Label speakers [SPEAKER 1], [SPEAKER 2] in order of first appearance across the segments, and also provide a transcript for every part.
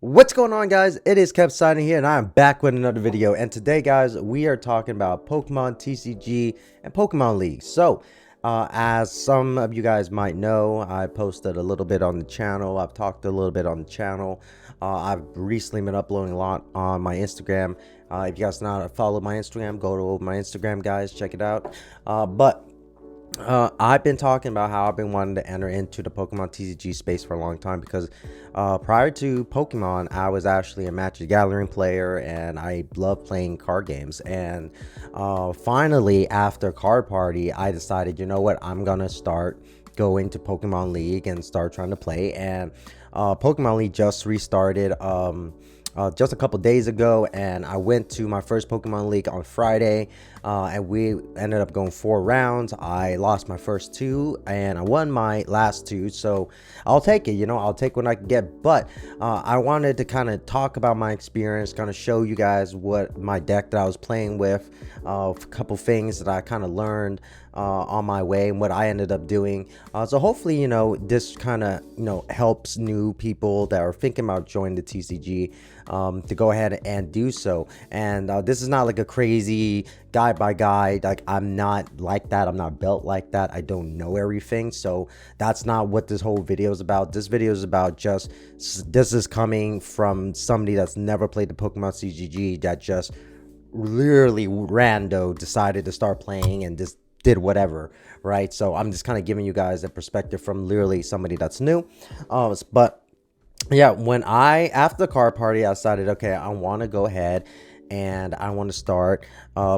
[SPEAKER 1] What's going on, guys? It is Kev signing here, and I am back with another video. And today, guys, we are talking about Pokemon TCG and Pokemon League. So as some of you guys might know, I posted a little bit on the channel. I've talked a little bit on the channel. I've recently been uploading a lot on my Instagram. If you guys not follow my Instagram, go to my Instagram, guys, check it out. I've been talking about how I've been wanting to enter into the Pokemon TCG space for a long time because prior to Pokemon, I was actually a Magic the Gathering player and I love playing card games. And finally, after Card Party, I decided, you know what, I'm gonna start going to Pokemon League and start trying to play. And Pokemon League just restarted just a couple days ago, and I went to my first Pokemon League on Friday, and we ended up going 4 rounds. I lost my first 2 and I won my last 2, so I'll take it, you know, I'll take what I can get. But I wanted to kind of talk about my experience, kind of show you guys what my deck that I was playing with, a couple things that I kind of learned on my way and what I ended up doing. So hopefully, you know, this kind of, you know, helps new people that are thinking about joining the TCG to go ahead and do so. And this is not like a crazy guide by guide. Like, I'm not like that. I'm not built like that. I don't know everything. So that's not what this whole video is about. This video is about just, this is coming from somebody that's never played the Pokemon CGG, that just literally rando decided to start playing and just did whatever, right? So I'm just kind of giving you guys a perspective from literally somebody that's new. But yeah, when after the Card Party, I decided, okay, I want to go ahead and I want to start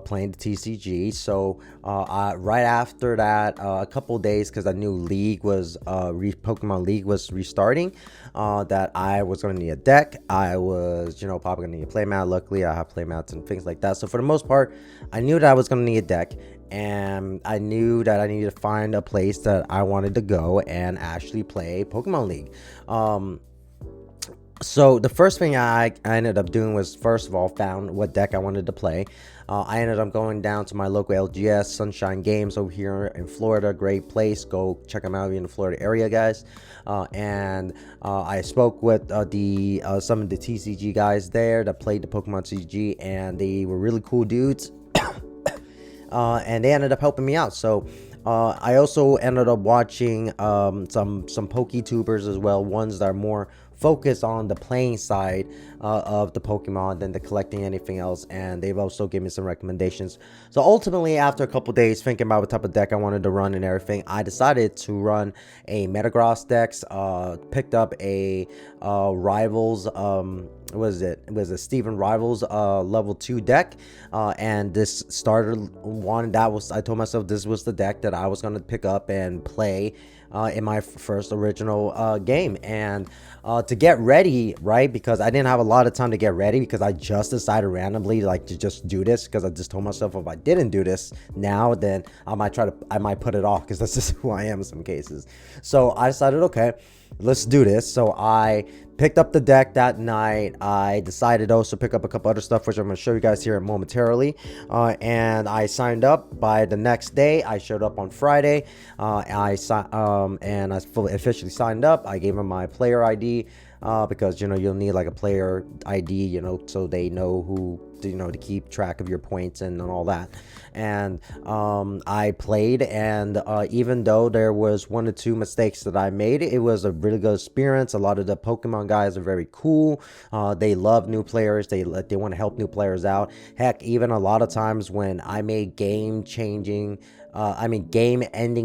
[SPEAKER 1] playing the TCG. So right after that, a couple days, because I knew League was Pokemon League was restarting, that I was going to need a deck. I was, you know, probably going to need a playmat. Luckily, I have playmats and things like that. So for the most part, I knew that I was going to need a deck, and I knew that I needed to find a place that I wanted to go and actually play Pokemon League. So the first thing I ended up doing was, first of all, found what deck I wanted to play. I ended up going down to my local LGS, Sunshine Games, over here in Florida. Great place. Go check them out if you're in the Florida area, guys. And I spoke with some of the TCG guys there that played the Pokemon TCG, and they were really cool dudes. And they ended up helping me out. So I also ended up watching some PokeTubers as well, ones that are more focused on the playing side of the Pokemon than the collecting anything else, and they've also given me some recommendations. So ultimately, after a couple days thinking about what type of deck I wanted to run and everything, I decided to run a Metagross decks. Picked up a Rivals, it was a Steven Rivals level 2 deck, and this starter one, that was, I told myself this was the deck that I was going to pick up and play in my first original game. And to get ready, right, because I didn't have a lot of time to get ready, because I just decided randomly, like, to just do this, because I just told myself if I didn't do this now, then I might put it off, because that's just who I am in some cases. So I decided, okay, let's do this. So I picked up the deck that night. I decided also pick up a couple other stuff, which I'm going to show you guys here momentarily. And I signed up. By the next day, I showed up on Friday. And I officially signed up. I gave them my player ID, because, you know, you'll need like a player ID, you know, so they know who, you know, to keep track of your points and all that. And I played, and even though there was 1 or 2 mistakes that I made, it was a really good experience. A lot of the Pokemon guys are very cool. They love new players. They want to help new players out. Heck, even a lot of times when I made game-ending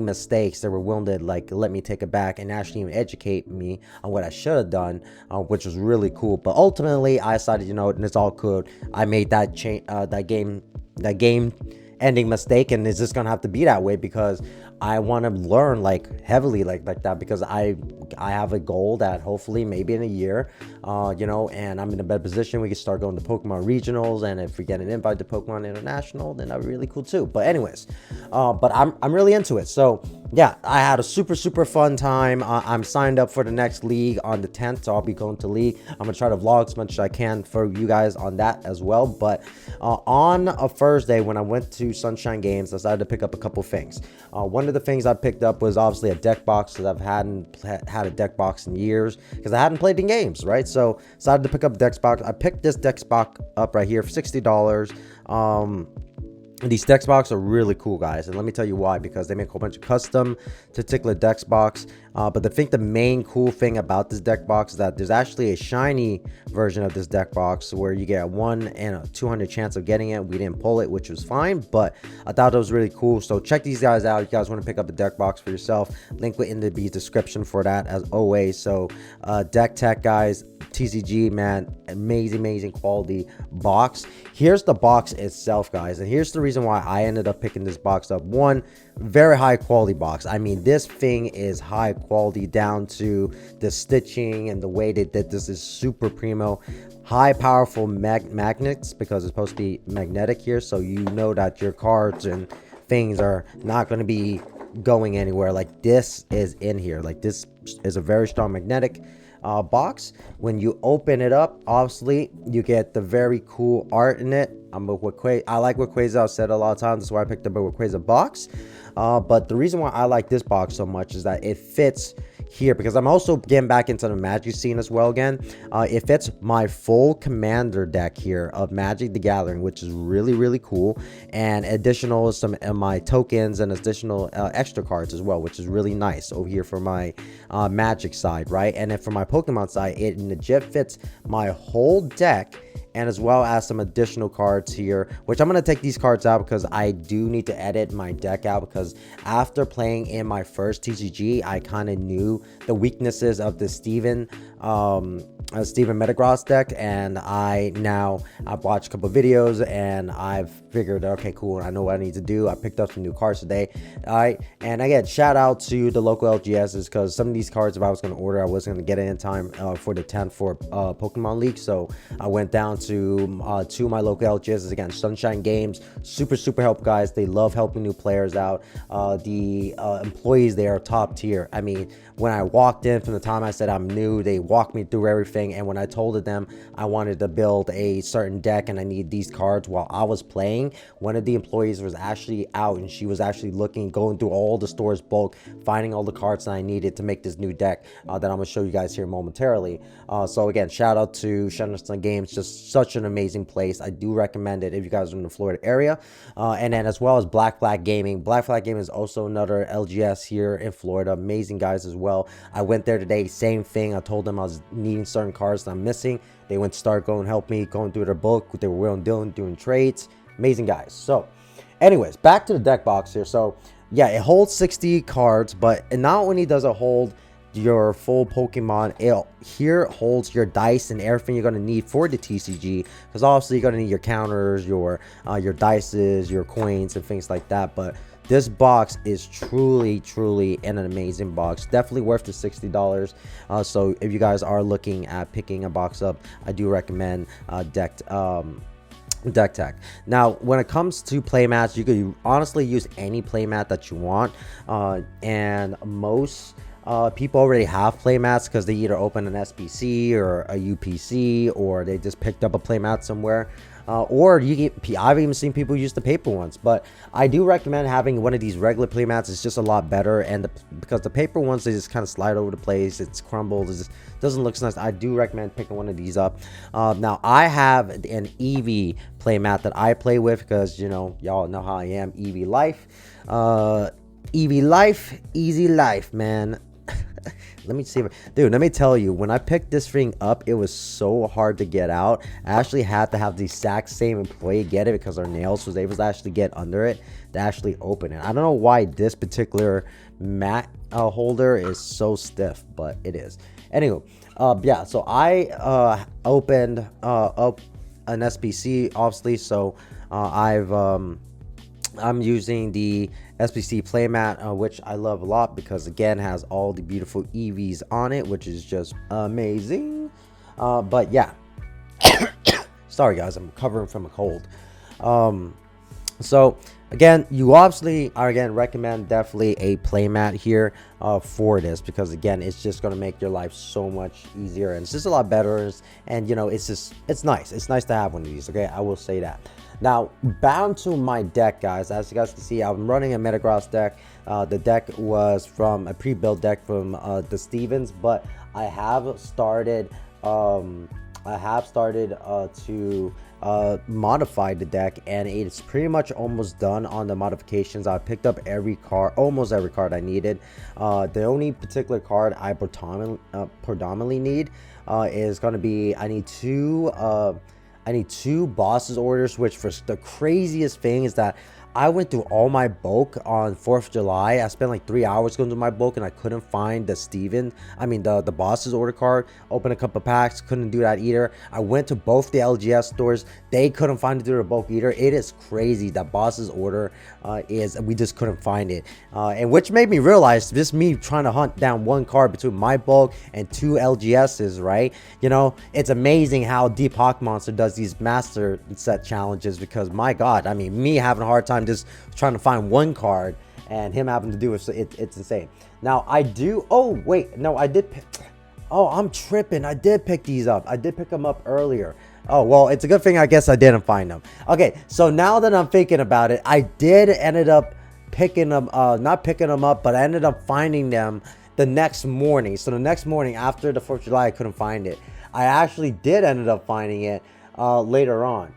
[SPEAKER 1] mistakes, they were willing to, like, let me take it back and actually even educate me on what I should have done, which was really cool. But ultimately, I decided, you know, and it's all good. I made that game ending mistake, and it's just gonna have to be that way, because I want to learn like heavily like that, because I have a goal that hopefully maybe in a year, you know, and I'm in a better position, we can start going to Pokemon regionals, and if we get an invite to Pokemon International, then that'd be really cool too. But anyways, but I'm really into it. So yeah, I had a super fun time. I'm signed up for the next league on the 10th, so I'll be going to league. I'm gonna try to vlog as much as I can for you guys on that as well. But on a Thursday, when I went to Sunshine Games, I decided to pick up a couple things. One of of the things I picked up was obviously a deck box, because I've hadn't had a deck box in years because I hadn't played in games, right? So decided to pick up a deck box. I picked this deck box up right here for $60. These deck boxes are really cool, guys, and let me tell you why. Because they make a whole bunch of custom particular deck box. But I think the main cool thing about this deck box is that there's actually a shiny version of this deck box where you get a 1 in a 200 chance of getting it. We didn't pull it, which was fine, but I thought it was really cool. So check these guys out if you guys want to pick up a deck box for yourself. Link in the description for that, as always. So Deck Tech, guys, TCG, man, amazing quality box. Here's the box itself, guys, and here's the reason why I ended up picking this box up. One, very high quality box. I mean, this thing is high quality down to the stitching and the way they did this is super primo. High powerful magnets, because it's supposed to be magnetic here, so you know that your cards and things are not going to be going anywhere. Like, this is in here. Like, this is a very strong magnetic box. When you open it up, obviously you get the very cool art in it. I like Webcam. I've said a lot of times, that's why I picked up a Webcam box. But the reason why I like this box so much is that it fits here, because I'm also getting back into the Magic scene as well again. It fits my full commander deck here of Magic the Gathering, which is really cool, and additional some of my tokens and additional extra cards as well, which is really nice over here for my Magic side, right? And then for my Pokemon side, it legit fits my whole deck, and as well as some additional cards here, which I'm going to take these cards out because I do need to edit my deck out, because after playing in my first TCG, I kind of knew the weaknesses of the Steven Metagross deck, and I've watched a couple videos and I've figured, okay, cool, I know what I need to do. I picked up some new cards today. All right, and again, shout out to the local LGSs, because some of these cards, if I was going to order, I wasn't going to get it in time for the 10th for Pokemon League, so I went down to my local LGSs. Again, Sunshine Games, super help, guys. They love helping new players out. The employees there are top tier. I mean, when I walked in, from the time I said I'm new, they walked me through everything, and when I told them I wanted to build a certain deck and I need these cards while I was playing, one of the employees was actually out, and she was actually going through all the stores bulk, finding all the cards that I needed to make this new deck that I'm going to show you guys here momentarily. So again, shout out to Sunshine Games, just such an amazing place. I do recommend it if you guys are in the Florida area. And then as well as Black Flag Gaming. Black Flag Gaming is also another LGS here in Florida. Amazing guys as well. I went there today, same thing. I told them I was needing certain cards that I'm missing. They went to start help me going through their book, what they were willing doing trades. Amazing guys. So anyways, back to the deck box here. So yeah, it holds 60 cards, but not only does it hold your full Pokemon, it here holds your dice and everything you're going to need for the TCG, because obviously you're going to need your counters, your dices, your coins, and things like that. But this box is truly an amazing box, definitely worth the $60. So if you guys are looking at picking a box up, I do recommend Deck Tech. Now, when it comes to playmats, you could honestly use any playmat that you want, and most people already have playmats because they either open an SPC or a UPC, or they just picked up a playmat somewhere. Or I've even seen people use the paper ones, but I do recommend having one of these regular playmats. It's just a lot better, and because the paper ones, they just kind of slide over the place, it's crumbled, it just doesn't look so nice. I do recommend picking one of these up. Now I have an Eevee playmat that I play with, because y'all know how I am. Eevee life, easy life, man. Let me see dude, let me tell you, when I picked this thing up, it was so hard to get out. I actually had to have the exact same employee get it, because our nails was able to actually get under it to actually open it. I don't know why this particular mat holder is so stiff, but it is. Anyway, yeah, so I opened up an SPC, obviously. So I'm using the SPC playmat, which I love a lot, because again has all the beautiful EVs on it, which is just amazing. But yeah, sorry guys, I'm recovering from a cold. So again, you obviously are again recommend definitely a playmat here for this, because again, it's just going to make your life so much easier, and it's just a lot better. And you know, it's nice to have one of these. Okay, I will say that. Now, bound to my deck, guys, as you guys can see, I'm running a Metagross deck. The deck was from a pre-built deck from the Stevens, but I have started to modify the deck, and it's pretty much almost done on the modifications. I picked up almost every card I needed. The only particular card I predominantly need is going to be, I need two bosses orders, which for the craziest thing is that I went through all my bulk on 4th of July. I spent like 3 hours going through my bulk, and I couldn't find the boss's order card. Opened a couple packs, couldn't do that either. I went to both the LGS stores. They couldn't find it through the bulk either. It is crazy that boss's order we just couldn't find it. And which made me realize, just me trying to hunt down one card between my bulk and 2 LGSs, right? You know, it's amazing how Deep Hawk Monster does these master set challenges, because my God, I mean, me having a hard time just trying to find one card and him having to do it, it's insane. Now I do, oh wait, no, I did pick, oh, I'm tripping, I did pick these up. I did pick them up earlier. Oh, well, it's a good thing I guess I didn't find them. Okay, so now that I'm thinking about it, I did ended up picking them, not picking them up, but I ended up finding them the next morning. So the next morning after the 4th of July, I couldn't find it. I actually did ended up finding it later on,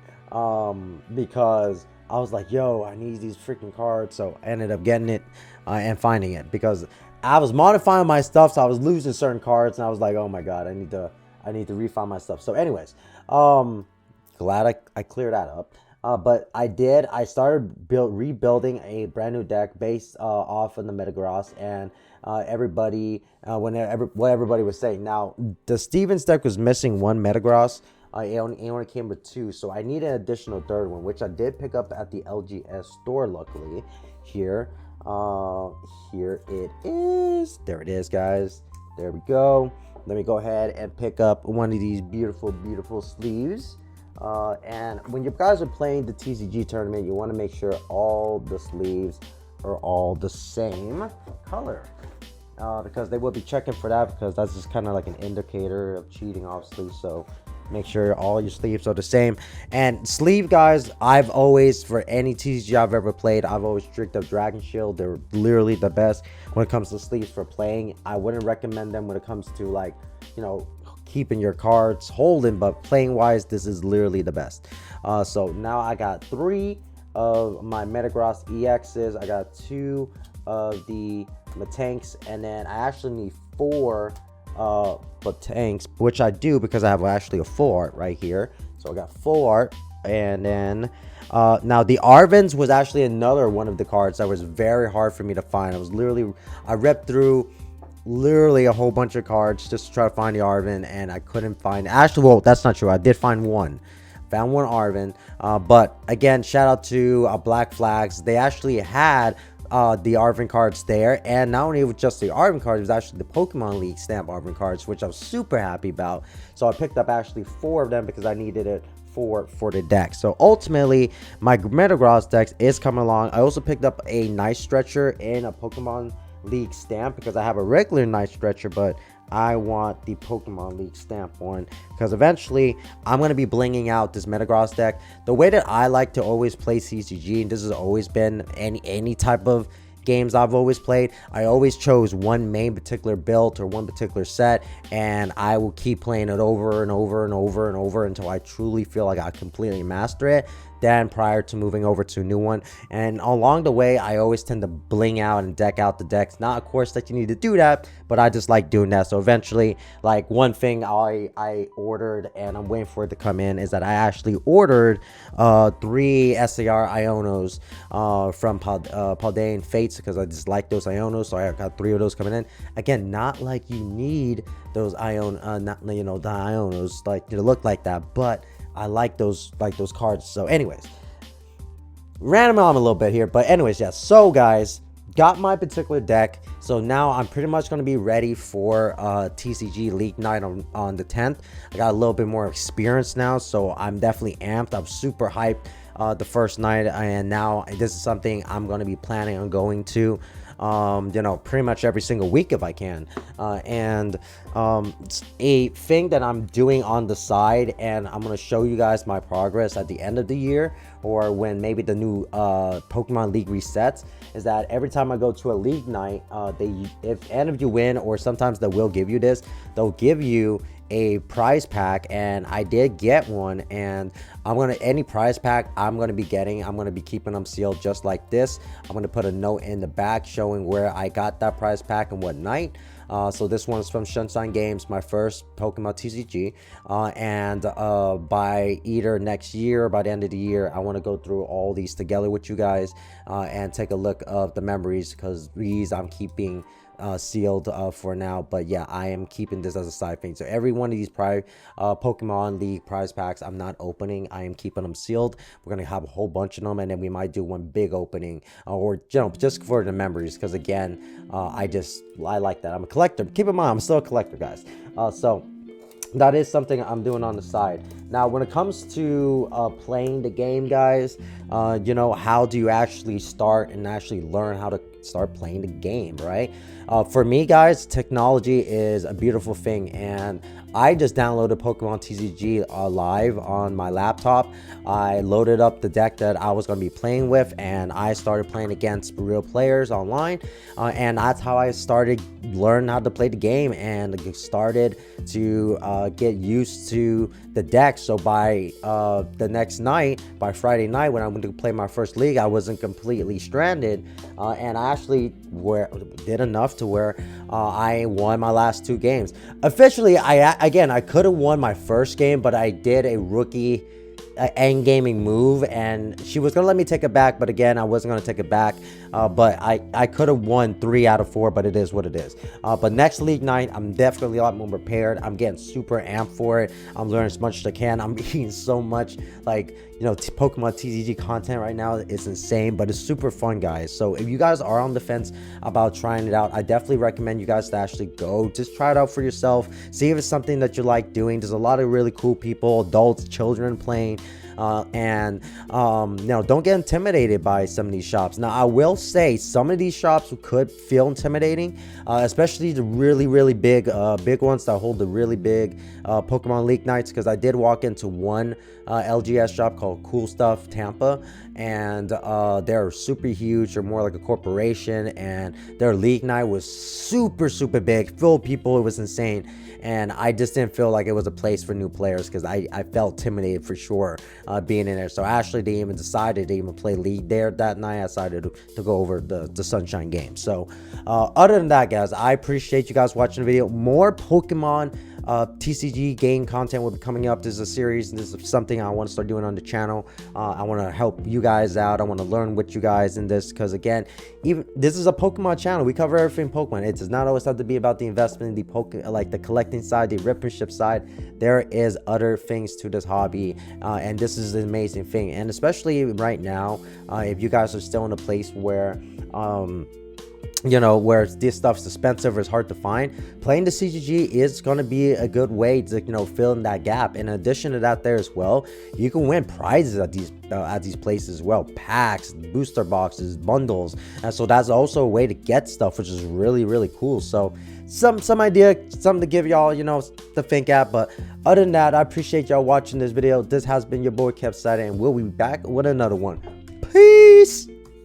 [SPEAKER 1] because I was like, yo, I need these freaking cards. So I ended up getting it and finding it, because I was modifying my stuff, so I was losing certain cards, and I was like, oh my God, I need to refine my stuff. So anyways, glad I cleared that up. But I started rebuilding a brand new deck based off of the Metagross, and what everybody was saying. Now, the Stevens deck was missing one Metagross. It only came with 2, so I need an additional 3rd one, which I did pick up at the LGS store, luckily. Here it is. There it is, guys. There we go. Let me go ahead and pick up one of these beautiful sleeves. And when you guys are playing the TCG tournament, you want to make sure all the sleeves are all the same color, because they will be checking for that, because that's just kind of like an indicator of cheating, obviously. So make sure all your sleeves are the same. And sleeve, guys, I've always, for any TCG I've ever played, I've always strict up Dragon Shield. They're literally the best when it comes to sleeves for playing. I wouldn't recommend them when it comes to, like, you know, keeping your cards holding, but playing wise, this is literally the best. So now I got 3 of my Metagross EXs. I got 2 of the Matanks, and then I actually need 4 Matanks, which I do because I have actually a full art right here. So I got full art. And then now the Arvins was actually another one of the cards that was very hard for me to find. I ripped through literally a whole bunch of cards just to try to find the Arvin, and I couldn't find. Actually, well, that's not true. I did find one. Found one Arvin. But again, shout out to Black Flags. They actually had the Arvin cards there, and not only with just the Arvin cards, it was actually the Pokemon League stamp Arvin cards, which I was super happy about. So I picked up actually 4 of them because I needed it for the deck. So ultimately, my Metagross deck is coming along. I also picked up a Night Stretcher in a Pokemon League stamp, because I have a regular Night Stretcher, but I want the Pokemon League stamp one, because eventually I'm going to be blinging out this Metagross deck. The way that I like to always play CCG, and this has always been any type of games I've always played, I always chose one main particular build or one particular set, and I will keep playing it over and over and over and over until I truly feel like I completely master it, then prior to moving over to a new one. And along the way, I always tend to bling out and deck out the decks. Not, of course, that you need to do that, but I just like doing that. So eventually, like, one thing I ordered, and I'm waiting for it to come in, is that I actually ordered 3 SAR Ionos from Paldean Fates, because I just like those Ionos. So I got 3 of those coming in. Again, not like you need those the Ionos like to look like that, but I like those cards. So anyways, ran them on a little bit here, but anyways, yeah. So guys, got my particular deck. So now I'm pretty much going to be ready for TCG League Night on the 10th. I got a little bit more experience now, so I'm definitely amped. I'm super hyped the first night, and now this is something I'm going to be planning on going to, you know, pretty much every single week if I can. It's a thing that I'm doing on the side, and I'm going to show you guys my progress at the end of the year, or when maybe the new Pokemon League resets, is that every time I go to a league night, if any of you win, or sometimes they will give you this, they'll give you a prize pack, and I did get one, and any prize pack I'm gonna be getting, I'm gonna be keeping them sealed just like this. I'm gonna put a note in the back showing where I got that prize pack and what night. So this one is from Sunshine Games, my first Pokemon TCG, and by either next year or by the end of the year, I want to go through all these together with you guys, and take a look of the memories, because these I'm keeping sealed for now. But yeah, I am keeping this as a side thing. So every one of these Pokemon League prize packs I'm not opening, I am keeping them sealed. We're gonna have a whole bunch of them, and then we might do one big opening, or you know, just for the memories, because again, I like that. I'm a collector. Keep in mind, I'm still a collector, guys. So that is something I'm doing on the side. Now, when it comes to playing the game, guys, you know, how do you actually start and actually learn how to start playing the game, right? For me, guys, technology is a beautiful thing, and I just downloaded Pokemon TCG live on my laptop. I loaded up the deck that I was going to be playing with, and I started playing against real players online, and that's how I started learning how to play the game, and started to get used to the deck. So by the next night, by Friday night, when I went to play my first league, I wasn't completely stranded, and I actually did enough to where I won my last 2 games. Officially, I could have won my first game, but I did a rookie end gaming move, and she was gonna let me take it back, but again, I wasn't gonna take it back. But I could have won 3 out of 4, but it is what it is. But next league night, I'm definitely a lot more prepared. I'm getting super amped for it. I'm learning as much as I can. I'm eating so much, like, you know, Pokemon TCG content right now. It's insane, but it's super fun, guys. So if you guys are on the fence about trying it out, I definitely recommend you guys to actually go, just try it out for yourself, see if it's something that you like doing. There's a lot of really cool people, adults, children playing. Now, don't get intimidated by some of these shops. Now, I will say some of these shops could feel intimidating, especially the really big ones that hold the really big Pokemon League nights, because I did walk into one LGS shop called Cool Stuff Tampa, and they're super huge. They're more like a corporation, and their league night was super big, full of people. It was insane, and I just didn't feel like it was a place for new players, because I felt intimidated for sure being in there. So I actually didn't even decide to even play league there that night. I decided to go over the Sunshine game. So other than that, guys, I appreciate you guys watching the video. More Pokemon TCG game content will be coming up. This is a series. This is something I want to start doing on the channel. I want to help you guys out. I want to learn with you guys in this, because again, even this is a Pokemon channel. We cover everything Pokemon. It does not always have to be about the investment, like the collecting side, the RipNShip side. There is other things to this hobby, and this is an amazing thing. And especially right now, if you guys are still in a place where you know, where this stuff's expensive or it's hard to find, playing the CGG is going to be a good way to, you know, fill in that gap. In addition to that, there as well, you can win prizes at these places as well, packs, booster boxes, bundles, and so that's also a way to get stuff, which is really cool. So some idea, something to give y'all, you know, to think at. But other than that, I appreciate y'all watching this video. This has been your boy Kev Sada, and we'll be back with another one. Peace.